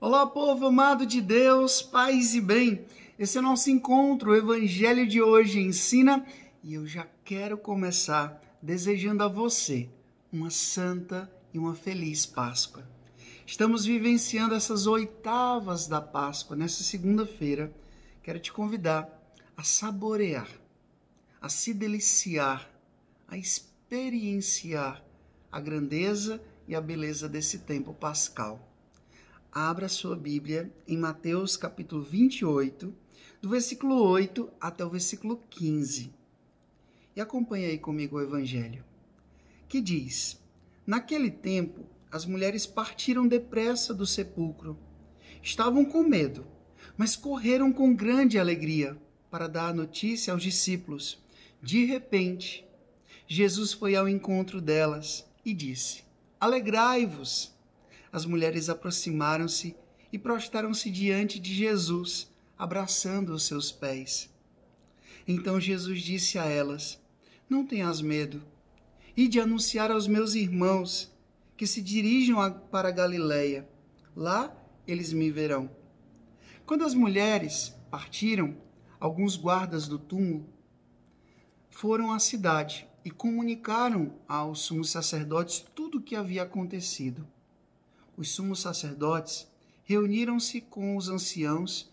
Olá, povo amado de Deus, paz e bem. Esse é o nosso encontro, o Evangelho de hoje ensina e eu já quero começar desejando a você uma santa e uma feliz Páscoa. Estamos vivenciando essas oitavas da Páscoa. Nessa segunda-feira, quero te convidar a saborear, a se deliciar, a experienciar a grandeza e a beleza desse tempo pascal. Abra sua Bíblia em Mateus capítulo 28, do versículo 8 até o versículo 15. E acompanhe aí comigo o Evangelho, que diz: Naquele tempo, as mulheres partiram depressa do sepulcro. Estavam com medo, mas correram com grande alegria para dar a notícia aos discípulos. De repente, Jesus foi ao encontro delas e disse: Alegrai-vos! As mulheres aproximaram-se e prostraram-se diante de Jesus, abraçando os seus pés. Então Jesus disse a elas: Não tenhas medo. Ide anunciar aos meus irmãos que se dirijam para a Galileia. Lá eles me verão. Quando as mulheres partiram, alguns guardas do túmulo foram à cidade e comunicaram aos sumos sacerdotes tudo o que havia acontecido. Os sumos sacerdotes reuniram-se com os anciãos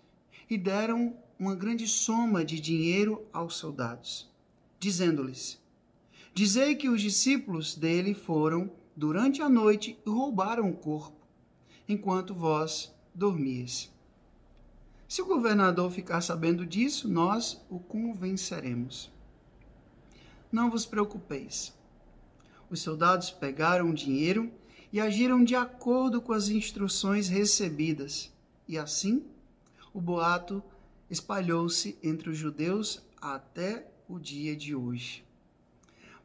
e deram uma grande soma de dinheiro aos soldados, dizendo-lhes: Dizei que os discípulos dele foram durante a noite e roubaram o corpo, enquanto vós dormias. Se o governador ficar sabendo disso, nós o convenceremos. Não vos preocupeis. Os soldados pegaram o dinheiro e agiram de acordo com as instruções recebidas. E assim, o boato espalhou-se entre os judeus até o dia de hoje.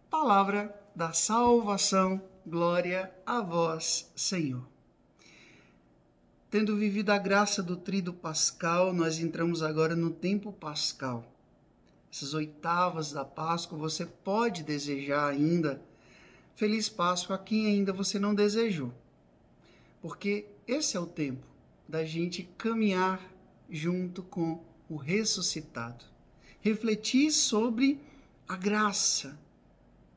Palavra da salvação, glória a vós, Senhor. Tendo vivido a graça do tríduo pascal, nós entramos agora no tempo pascal. Essas oitavas da Páscoa, você pode desejar ainda Feliz Páscoa a quem ainda você não desejou. Porque esse é o tempo da gente caminhar junto com o ressuscitado. Refletir sobre a graça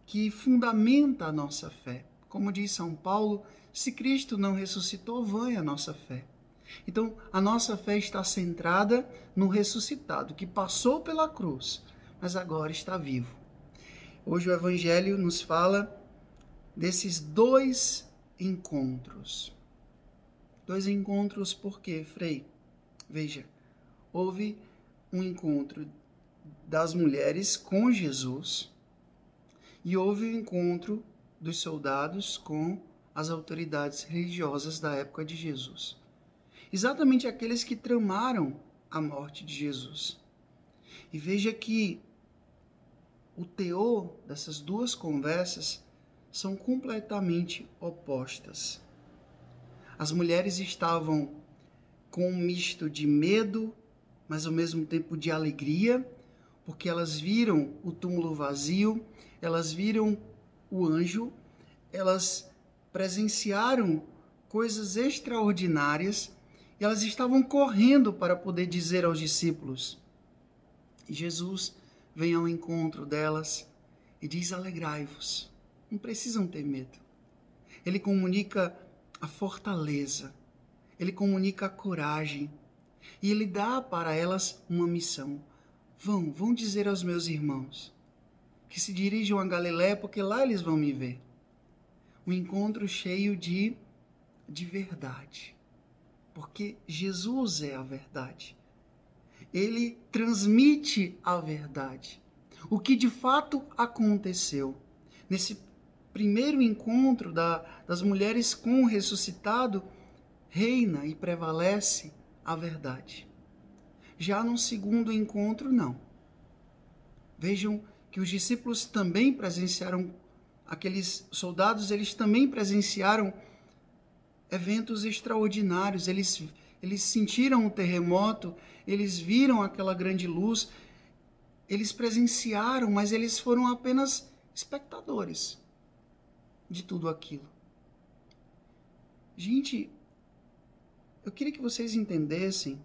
que fundamenta a nossa fé. Como diz São Paulo, se Cristo não ressuscitou, vã é a nossa fé. Então, a nossa fé está centrada no ressuscitado, que passou pela cruz, mas agora está vivo. Hoje o Evangelho nos fala desses dois encontros. Dois encontros por quê, Frei? Veja, houve um encontro das mulheres com Jesus e houve o encontro dos soldados com as autoridades religiosas da época de Jesus. Exatamente aqueles que tramaram a morte de Jesus. E veja que o teor dessas duas conversas são completamente opostas. As mulheres estavam com um misto de medo, mas ao mesmo tempo de alegria, porque elas viram o túmulo vazio, elas viram o anjo, elas presenciaram coisas extraordinárias e elas estavam correndo para poder dizer aos discípulos. E Jesus vem ao encontro delas e diz: alegrai-vos. Não precisam ter medo. Ele comunica a fortaleza, ele comunica a coragem e ele dá para elas uma missão. Vão dizer aos meus irmãos que se dirijam a Galiléia, porque lá eles vão me ver. Um encontro cheio de verdade, porque Jesus é a verdade. Ele transmite a verdade, o que de fato aconteceu. Nesse primeiro encontro das mulheres com o ressuscitado, reina e prevalece a verdade. Já no segundo encontro, não. Vejam que os discípulos também presenciaram, aqueles soldados, eles também presenciaram eventos extraordinários. Eles sentiram o terremoto, eles viram aquela grande luz, eles presenciaram, mas eles foram apenas espectadores de tudo aquilo. Gente, eu queria que vocês entendessem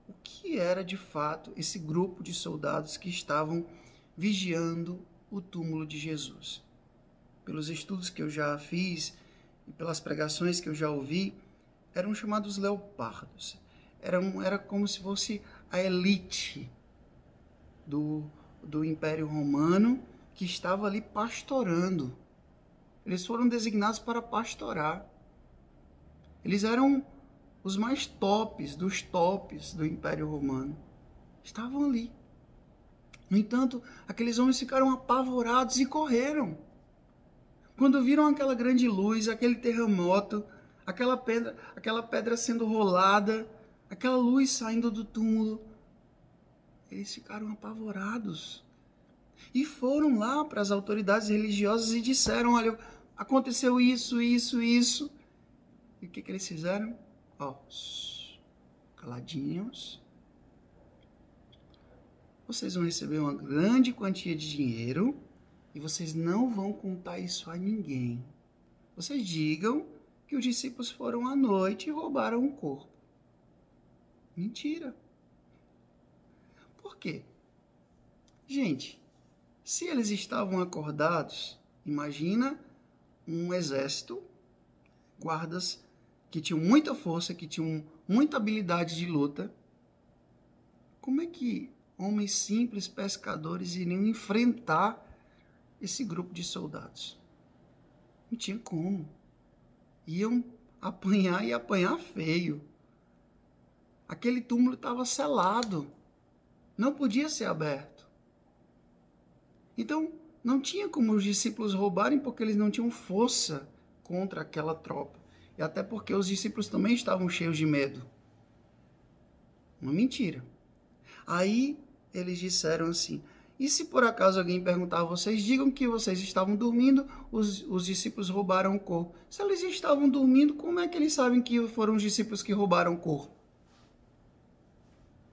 o que era de fato esse grupo de soldados que estavam vigiando o túmulo de Jesus. Pelos estudos que eu já fiz e pelas pregações que eu já ouvi, eram chamados leopardos. Era como se fosse a elite do Império Romano que estava ali pastorando. Eles foram designados para pastorar. Eles eram os mais tops dos tops do Império Romano. Estavam ali. No entanto, aqueles homens ficaram apavorados e correram. Quando viram aquela grande luz, aquele terremoto, aquela pedra sendo rolada, aquela luz saindo do túmulo, eles ficaram apavorados. E foram lá para as autoridades religiosas e disseram, olha, aconteceu isso, isso, isso. E o que eles fizeram? Caladinhos. Vocês vão receber uma grande quantia de dinheiro e vocês não vão contar isso a ninguém. Vocês digam que os discípulos foram à noite e roubaram o corpo. Mentira. Por quê? Gente, se eles estavam acordados, imagina um exército, guardas que tinham muita força, que tinham muita habilidade de luta. Como é que homens simples, pescadores, iriam enfrentar esse grupo de soldados? Não tinha como. Iam apanhar e apanhar feio. Aquele túmulo estava selado. Não podia ser aberto. Então, não tinha como os discípulos roubarem porque eles não tinham força contra aquela tropa. E até porque os discípulos também estavam cheios de medo. Uma mentira. Aí eles disseram assim, e se por acaso alguém perguntar a vocês, digam que vocês estavam dormindo, os discípulos roubaram o corpo. Se eles estavam dormindo, como é que eles sabem que foram os discípulos que roubaram o corpo?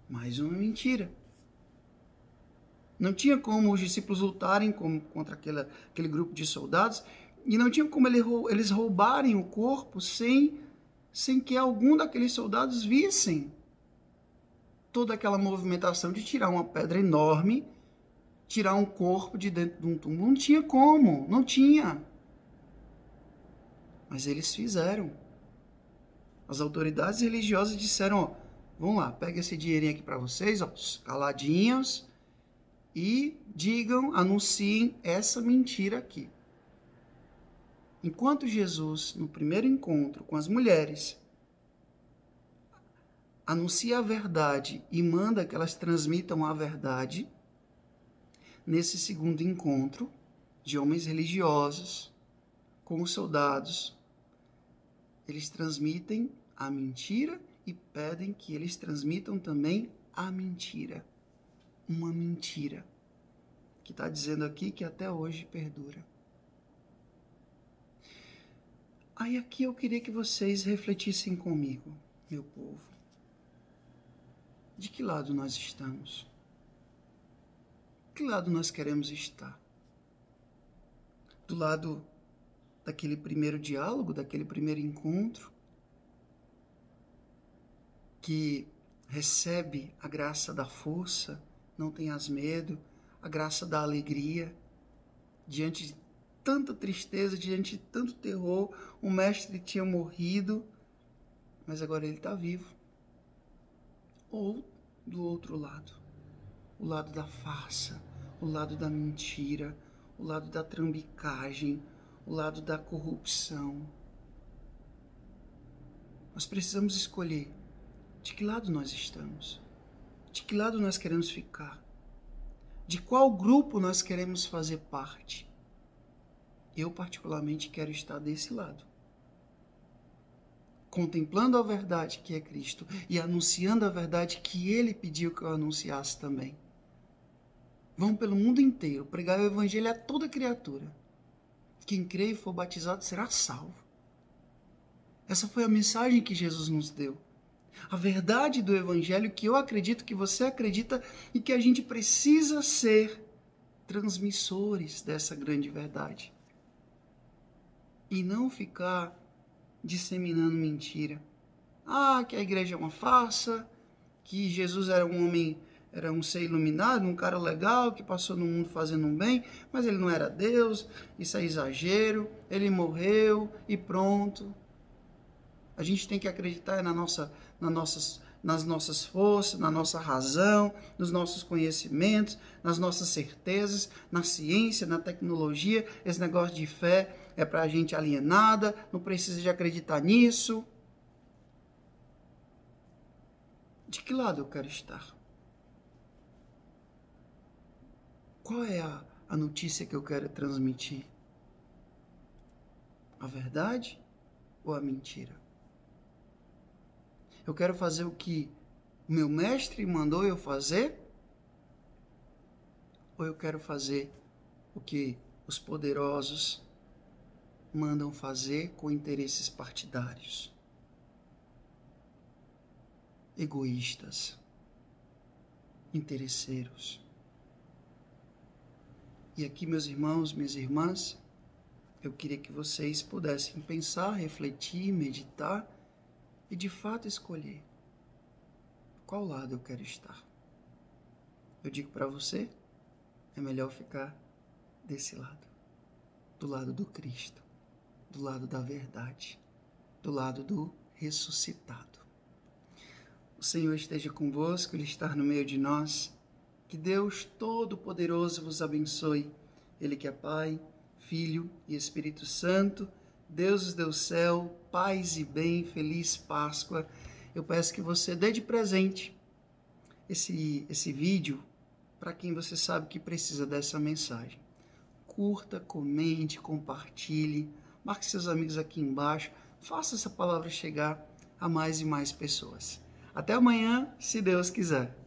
Mais uma mentira. Não tinha como os discípulos lutarem contra aquele grupo de soldados, e não tinha como eles roubarem o corpo sem que algum daqueles soldados vissem toda aquela movimentação de tirar uma pedra enorme, tirar um corpo de dentro de um túmulo. Não tinha como, não tinha. Mas eles fizeram. As autoridades religiosas disseram, vamos lá, pega esse dinheirinho aqui para vocês, caladinhos, e digam, anunciem essa mentira aqui. Enquanto Jesus, no primeiro encontro com as mulheres, anuncia a verdade e manda que elas transmitam a verdade, nesse segundo encontro de homens religiosos com os soldados, eles transmitem a mentira e pedem que eles transmitam também a mentira. Uma mentira que está dizendo aqui que até hoje perdura. Aí aqui eu queria que vocês refletissem comigo, meu povo. De que lado nós estamos? De que lado nós queremos estar? Do lado daquele primeiro diálogo, daquele primeiro encontro, que recebe a graça da força, não tenhas medo, a graça da alegria, diante de tanta tristeza, diante de tanto terror, o mestre tinha morrido, mas agora ele está vivo. Ou do outro lado, o lado da farsa, o lado da mentira, o lado da trambicagem, o lado da corrupção. Nós precisamos escolher de que lado nós estamos, de que lado nós queremos ficar, de qual grupo nós queremos fazer parte. Eu, particularmente, quero estar desse lado, contemplando a verdade que é Cristo e anunciando a verdade que Ele pediu que eu anunciasse também. Vão pelo mundo inteiro pregar o Evangelho a toda criatura. Quem crê e for batizado será salvo. Essa foi a mensagem que Jesus nos deu. A verdade do Evangelho que eu acredito, que você acredita e que a gente precisa ser transmissores dessa grande verdade. E não ficar disseminando mentira, que a igreja é uma farsa, que Jesus era um homem, era um ser iluminado, um cara legal, que passou no mundo fazendo um bem, mas ele não era Deus, isso é exagero, ele morreu e pronto. A gente tem que acreditar nas nossas forças, na nossa razão, nos nossos conhecimentos, nas nossas certezas, na ciência, na tecnologia. Esse negócio de fé é para a gente alienada, não precisa de acreditar nisso. De que lado eu quero estar? Qual é a notícia que eu quero transmitir? A verdade ou a mentira? Eu quero fazer o que o meu mestre mandou eu fazer? Ou eu quero fazer o que os poderosos mandam fazer com interesses partidários? Egoístas, interesseiros. E aqui, meus irmãos, minhas irmãs, eu queria que vocês pudessem pensar, refletir, meditar e de fato escolher qual lado eu quero estar. Eu digo para você, é melhor ficar desse lado, do lado do Cristo, do lado da verdade, do lado do ressuscitado. O Senhor esteja convosco, Ele está no meio de nós. Que Deus Todo-Poderoso vos abençoe. Ele que é Pai, Filho e Espírito Santo, Deus do céu, paz e bem, feliz Páscoa. Eu peço que você dê de presente esse vídeo para quem você sabe que precisa dessa mensagem. Curta, comente, compartilhe, marque seus amigos aqui embaixo, faça essa palavra chegar a mais e mais pessoas. Até amanhã, se Deus quiser.